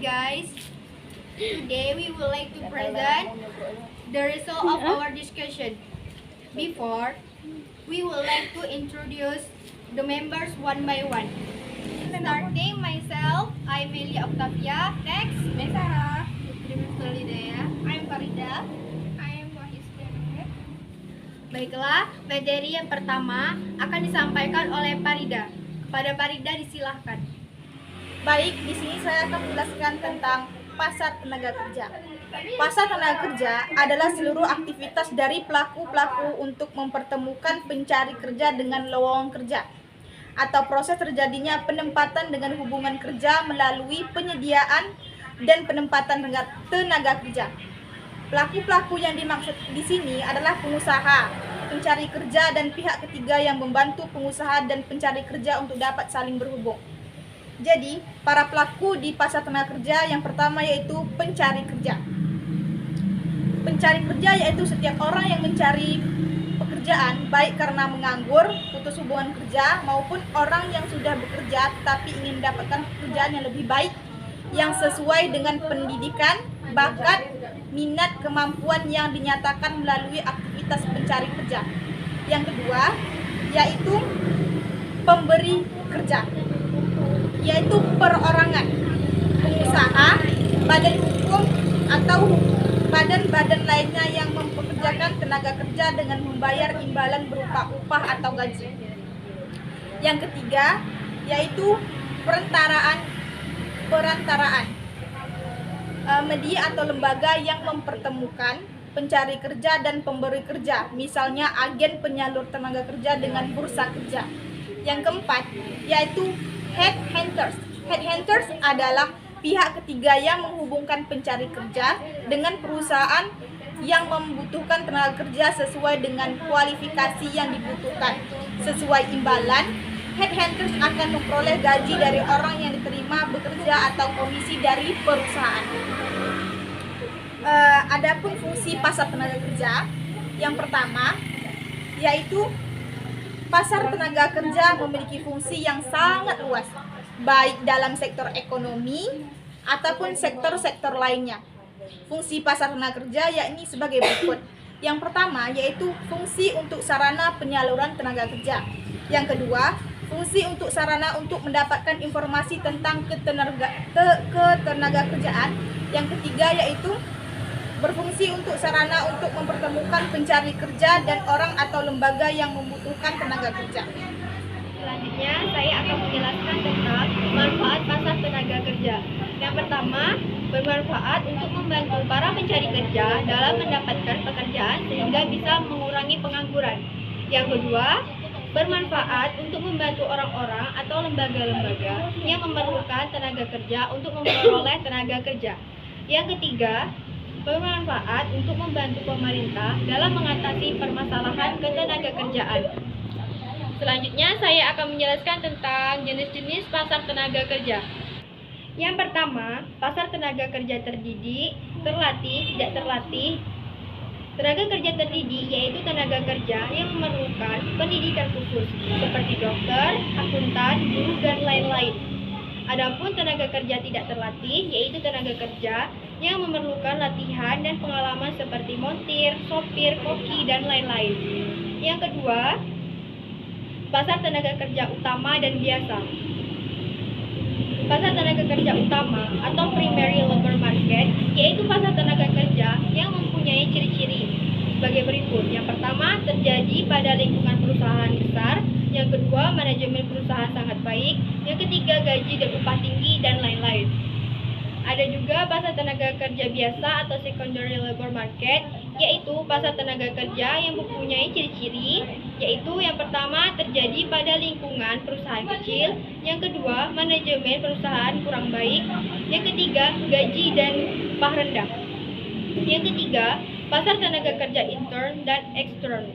guys. Today we would like to present the result of our discussion. Before, we would like to introduce the members one by one. Starting myself, I'm Melia Octavia. Next, Sarah. I'm Farida. I'm Wahisda. Baiklah, materi yang pertama akan disampaikan oleh Farida. Kepada Farida disilahkan. Baik, di sini saya akan menjelaskan tentang pasar tenaga kerja. Pasar tenaga kerja adalah seluruh aktivitas dari pelaku-pelaku untuk mempertemukan pencari kerja dengan lowongan kerja, atau proses terjadinya penempatan dengan hubungan kerja melalui penyediaan dan penempatan tenaga kerja. Pelaku-pelaku yang dimaksud di sini adalah pengusaha, pencari kerja, dan pihak ketiga yang membantu pengusaha dan pencari kerja untuk dapat saling berhubung. Jadi, para pelaku di pasar tenaga kerja yang pertama yaitu pencari kerja. Pencari kerja yaitu setiap orang yang mencari pekerjaan, baik karena menganggur, putus hubungan kerja, maupun orang yang sudah bekerja tapi ingin mendapatkan pekerjaan yang lebih baik, yang sesuai dengan pendidikan, bakat, minat, kemampuan yang dinyatakan melalui aktivitas pencari kerja. Yang kedua, yaitu pemberi kerja, yaitu perorangan, pengusaha, badan hukum, atau badan-badan lainnya yang mempekerjakan tenaga kerja dengan membayar imbalan berupa upah atau gaji. Yang ketiga, yaitu perantaraan, media atau lembaga yang mempertemukan pencari kerja dan pemberi kerja, misalnya agen penyalur tenaga kerja dengan bursa kerja. Yang keempat, yaitu headhunters. Headhunters adalah pihak ketiga yang menghubungkan pencari kerja dengan perusahaan yang membutuhkan tenaga kerja sesuai dengan kualifikasi yang dibutuhkan. Sesuai imbalan, headhunters akan memperoleh gaji dari orang yang diterima bekerja atau komisi dari perusahaan. Adapun fungsi pasar tenaga kerja, yang pertama yaitu pasar tenaga kerja memiliki fungsi yang sangat luas, baik dalam sektor ekonomi ataupun sektor-sektor lainnya. Fungsi pasar tenaga kerja yakni sebagai berikut. Yang pertama yaitu fungsi untuk sarana penyaluran tenaga kerja. Yang kedua, fungsi untuk sarana untuk mendapatkan informasi tentang ketenaga kerjaan. Yang ketiga yaitu berfungsi untuk sarana untuk mempertemukan pencari kerja dan orang atau lembaga yang membutuhkan tenaga kerja. Selanjutnya, saya akan menjelaskan tentang manfaat pasar tenaga kerja. Yang pertama, bermanfaat untuk membantu para pencari kerja dalam mendapatkan pekerjaan sehingga bisa mengurangi pengangguran. Yang kedua, bermanfaat untuk membantu orang-orang atau lembaga-lembaga yang memerlukan tenaga kerja untuk memperoleh tenaga kerja. Yang ketiga, bermanfaat untuk membantu pemerintah dalam mengatasi permasalahan ketenagakerjaan. Selanjutnya, saya akan menjelaskan tentang jenis-jenis pasar tenaga kerja. Yang pertama, pasar tenaga kerja terdidik, terlatih, tidak terlatih. Tenaga kerja terdidik yaitu tenaga kerja yang memerlukan pendidikan khusus seperti dokter, akuntan, guru, dan lain-lain. Adapun tenaga kerja tidak terlatih yaitu tenaga kerja yang memerlukan latihan dan pengalaman seperti montir, sopir, koki, dan lain-lain. Yang kedua, pasar tenaga kerja utama dan biasa. Pasar tenaga kerja utama atau primary labor market yaitu pasar tenaga kerja yang mempunyai ciri-ciri sebagai berikut. Yang pertama, terjadi pada lingkungan perusahaan besar. Yang kedua, manajemen perusahaan sangat baik. Yang ketiga, gaji dan upah tinggi, dan lain-lain. Ada juga pasar tenaga kerja biasa atau secondary labor market, yaitu pasar tenaga kerja yang mempunyai ciri-ciri, yaitu yang pertama, terjadi pada lingkungan perusahaan kecil. Yang kedua, manajemen perusahaan kurang baik. Yang ketiga, gaji dan upah rendah. Yang ketiga, pasar tenaga kerja intern dan ekstern.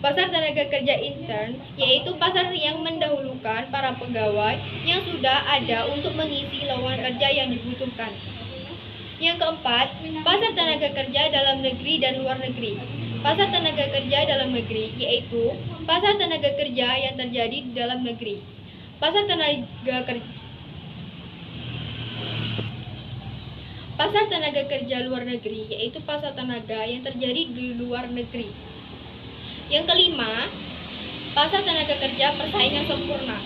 Pasar tenaga kerja intern yaitu pasar yang mendahulukan para pegawai yang sudah ada untuk mengisi lowongan kerja yang dibutuhkan. Yang keempat, pasar tenaga kerja dalam negeri dan luar negeri. Pasar tenaga kerja dalam negeri yaitu pasar tenaga kerja yang terjadi di dalam negeri. Pasar tenaga kerja Pasar tenaga kerja luar negeri yaitu pasar tenaga yang terjadi di luar negeri. Yang kelima, pasar tenaga kerja persaingan sempurna.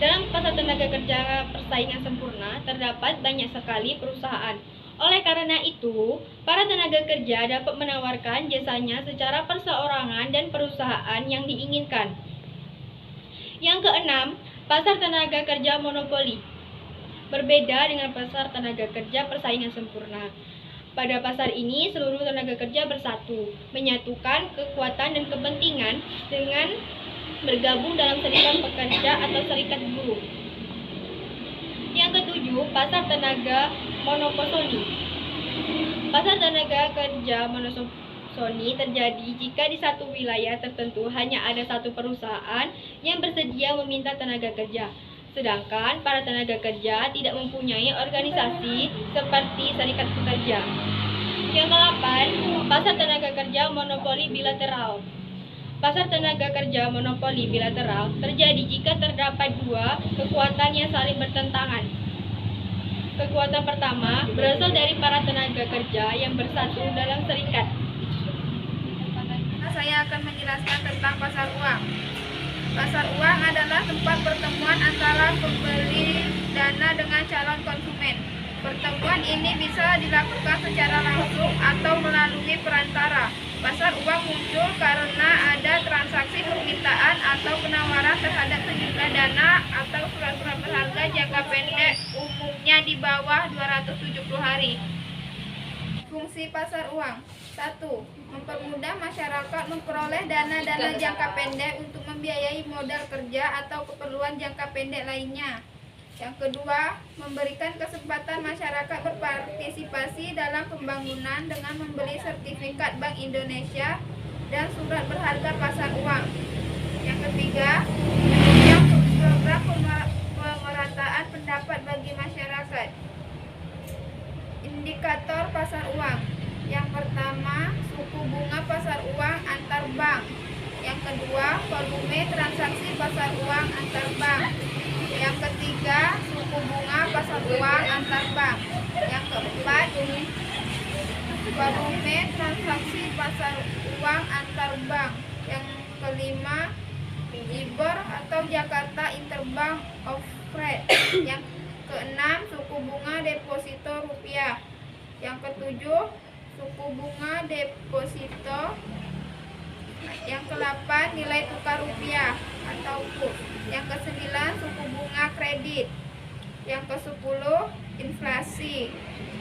Dalam pasar tenaga kerja persaingan sempurna terdapat banyak sekali perusahaan. Oleh karena itu, para tenaga kerja dapat menawarkan jasanya secara perseorangan dan perusahaan yang diinginkan. Yang keenam, pasar tenaga kerja monopoli. Berbeda dengan pasar tenaga kerja persaingan sempurna. Pada pasar ini, seluruh tenaga kerja bersatu, menyatukan kekuatan dan kepentingan dengan bergabung dalam serikat pekerja atau serikat buruh. Yang ketujuh, pasar tenaga monoposoni. Pasar tenaga kerja monoposoni terjadi jika di satu wilayah tertentu hanya ada satu perusahaan yang bersedia meminta tenaga kerja, sedangkan para tenaga kerja tidak mempunyai organisasi seperti serikat pekerja. Yang ke-8, pasar tenaga kerja monopoli bilateral. Pasar tenaga kerja monopoli bilateral terjadi jika terdapat dua kekuatan yang saling bertentangan. Kekuatan pertama berasal dari para tenaga kerja yang bersatu dalam serikat. Saya akan menjelaskan tentang pasar uang. Pasar uang adalah tempat pertemuan antara pemberi dana dengan calon konsumen. Pertemuan ini bisa dilakukan secara langsung atau melalui perantara. Pasar uang muncul karena ada transaksi permintaan atau penawaran terhadap sejumlah dana atau surat-surat berharga jangka pendek, umumnya di bawah 270 hari. Fungsi pasar uang: 1. Mempermudah masyarakat memperoleh dana-dana jangka pendek untuk membiayai modal kerja atau keperluan jangka pendek lainnya. Yang kedua, memberikan kesempatan masyarakat berpartisipasi dalam pembangunan dengan membeli sertifikat Bank Indonesia dan surat berharga pasar uang. Yang ketiga, menunjang program pemerataan pendapat bagi masyarakat. Indikator pasar uang. Yang pertama, suku bunga pasar uang antar bank. Yang kedua, volume transaksi pasar uang antar bank. Yang ketiga, suku bunga pasar uang antar bank. Yang keempat, volume transaksi pasar uang antar bank. Yang kelima, IBOR atau Jakarta Interbank Offer Rate. Yang keenam, suku bunga deposito rupiah. Yang ketujuh, suku bunga deposito. Yang ke-8, nilai tukar rupiah atau kurs. Yang ke-9, suku bunga kredit. Yang ke-10, inflasi.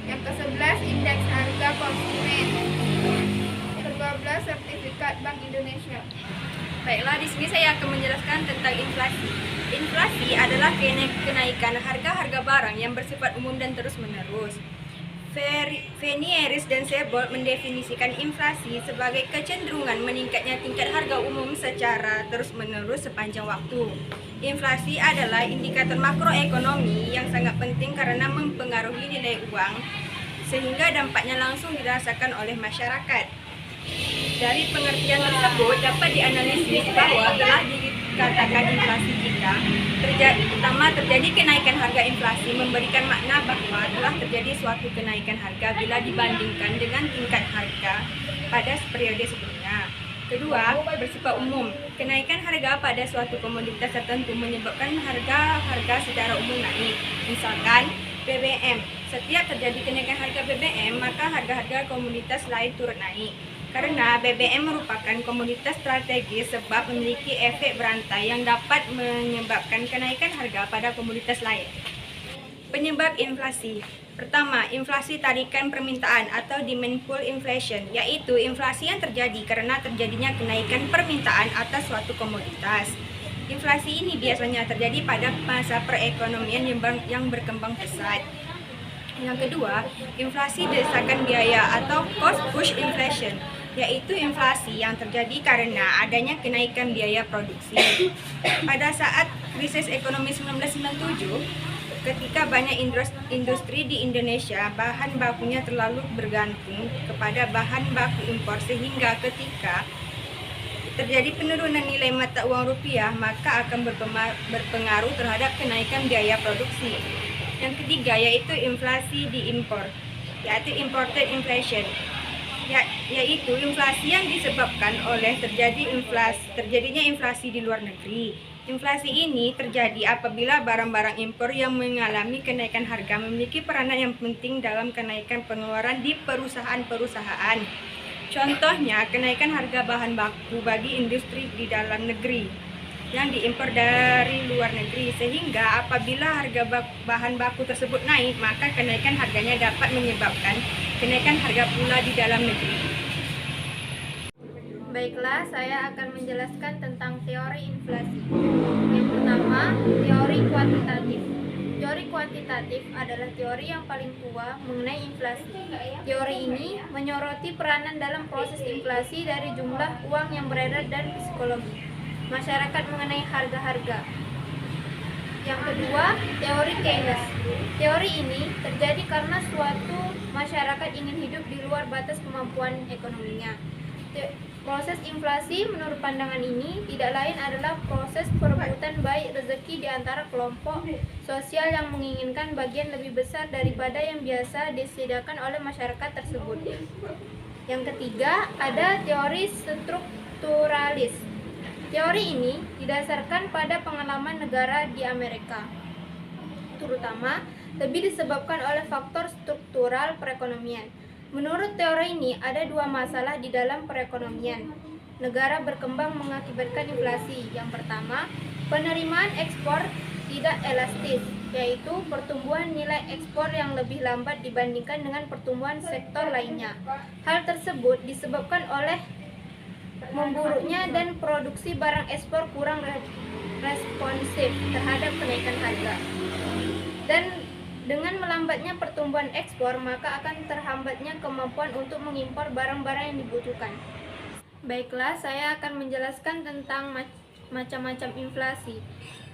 Yang ke-11, indeks harga konsumen. Yang ke-12, sertifikat Bank Indonesia. Baiklah, di sini saya akan menjelaskan tentang inflasi. Inflasi adalah kenaikan harga-harga barang yang bersifat umum dan terus-menerus. Venieris dan Sebold mendefinisikan inflasi sebagai kecenderungan meningkatnya tingkat harga umum secara terus-menerus sepanjang waktu. Inflasi adalah indikator makroekonomi yang sangat penting karena mempengaruhi nilai uang, sehingga dampaknya langsung dirasakan oleh masyarakat. Dari pengertian tersebut dapat dianalisis bahwa telah dikatakan inflasi jika pertama terjadi kenaikan harga. Inflasi memberikan makna bahwa telah terjadi suatu kenaikan harga bila dibandingkan dengan tingkat harga pada periode sebelumnya. Kedua, bersifat umum. Kenaikan harga pada suatu komoditas tertentu menyebabkan harga secara umum naik. Misalkan BBM. Setiap terjadi kenaikan harga BBM, maka harga-harga komoditas lain turut naik. Karena BBM merupakan komoditas strategis sebab memiliki efek berantai yang dapat menyebabkan kenaikan harga pada komoditas lain. Penyebab inflasi. Pertama, inflasi tarikan permintaan atau demand pull inflation, yaitu inflasi yang terjadi karena terjadinya kenaikan permintaan atas suatu komoditas. Inflasi ini biasanya terjadi pada masa perekonomian yang berkembang pesat. Yang kedua, inflasi desakan biaya atau cost push inflation, yaitu inflasi yang terjadi karena adanya kenaikan biaya produksi. Pada saat krisis ekonomi 1997, ketika banyak industri di Indonesia bahan bakunya terlalu bergantung kepada bahan baku impor, sehingga ketika terjadi penurunan nilai mata uang rupiah, maka akan berpengaruh terhadap kenaikan biaya produksi. Yang ketiga yaitu inflasi diimpor, yaitu imported inflation. Yaitu inflasi yang disebabkan oleh terjadinya inflasi di luar negeri. Inflasi ini terjadi apabila barang-barang impor yang mengalami kenaikan harga memiliki peranan yang penting dalam kenaikan pengeluaran di perusahaan-perusahaan. Contohnya, kenaikan harga bahan baku bagi industri di dalam negeri yang diimpor dari luar negeri, sehingga apabila harga bahan baku tersebut naik, maka kenaikan harganya dapat menyebabkan kenaikan harga pula di dalam negeri. Baiklah, saya akan menjelaskan tentang teori inflasi. Yang pertama, teori kuantitatif. Teori kuantitatif adalah teori yang paling tua mengenai inflasi. Teori ini menyoroti peranan dalam proses inflasi dari jumlah uang yang beredar dan psikologi masyarakat mengenai harga-harga. Yang kedua, teori Keynes. Teori ini terjadi karena suatu masyarakat ingin hidup di luar batas kemampuan ekonominya. Proses inflasi menurut pandangan ini tidak lain adalah proses perebutan baik rezeki di antara kelompok sosial yang menginginkan bagian lebih besar daripada yang biasa disediakan oleh masyarakat tersebut. Yang ketiga, ada teori strukturalis. Teori ini didasarkan pada pengalaman negara di Amerika, terutama lebih disebabkan oleh faktor struktural perekonomian. Menurut teori ini, ada dua masalah di dalam perekonomian negara berkembang mengakibatkan inflasi. Yang pertama, penerimaan ekspor tidak elastis, yaitu pertumbuhan nilai ekspor yang lebih lambat dibandingkan dengan pertumbuhan sektor lainnya. Hal tersebut disebabkan oleh memburuknya dan produksi barang ekspor kurang responsif terhadap kenaikan harga. Dan dengan melambatnya pertumbuhan ekspor, maka akan terhambatnya kemampuan untuk mengimpor barang-barang yang dibutuhkan. Baiklah, saya akan menjelaskan tentang macam-macam inflasi.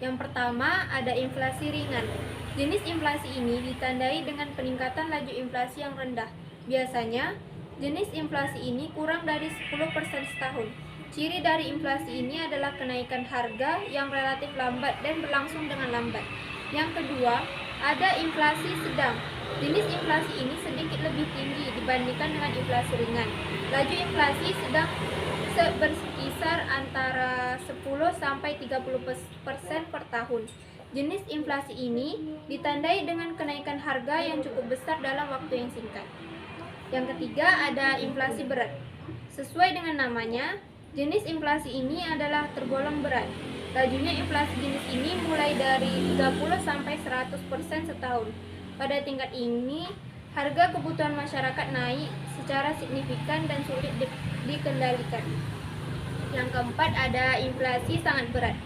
Yang pertama, ada inflasi ringan. Jenis inflasi ini ditandai dengan peningkatan laju inflasi yang rendah. Biasanya, jenis inflasi ini kurang dari 10% setahun. Ciri dari inflasi ini adalah kenaikan harga yang relatif lambat dan berlangsung dengan lambat. Yang kedua, ada inflasi sedang. Jenis inflasi ini sedikit lebih tinggi dibandingkan dengan inflasi ringan. Laju inflasi sedang berkisar antara 10-30% per tahun. Jenis inflasi ini ditandai dengan kenaikan harga yang cukup besar dalam waktu yang singkat. Yang ketiga, ada inflasi berat. Sesuai dengan namanya, jenis inflasi ini adalah tergolong berat. Lajunya inflasi jenis ini mulai dari 30-100% setahun. Pada tingkat ini, harga kebutuhan masyarakat naik secara signifikan dan sulit dikendalikan. Yang keempat, ada inflasi sangat berat.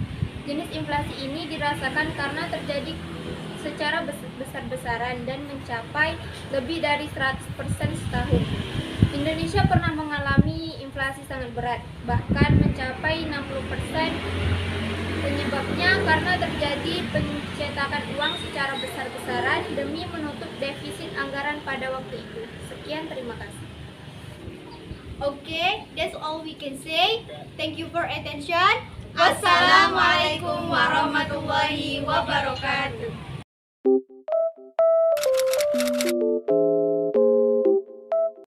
Jenis inflasi ini dirasakan karena terjadi secara besar-besaran dan mencapai lebih dari 100% setahun. Indonesia pernah mengalami inflasi sangat berat, bahkan mencapai 60%. Penyebabnya karena terjadi pencetakan uang secara besar-besaran demi menutup defisit anggaran pada waktu itu. Sekian, terima kasih. Okay, that's all we can say. Thank you for attention. Wassalamualaikum warahmatullahi wabarakatuh.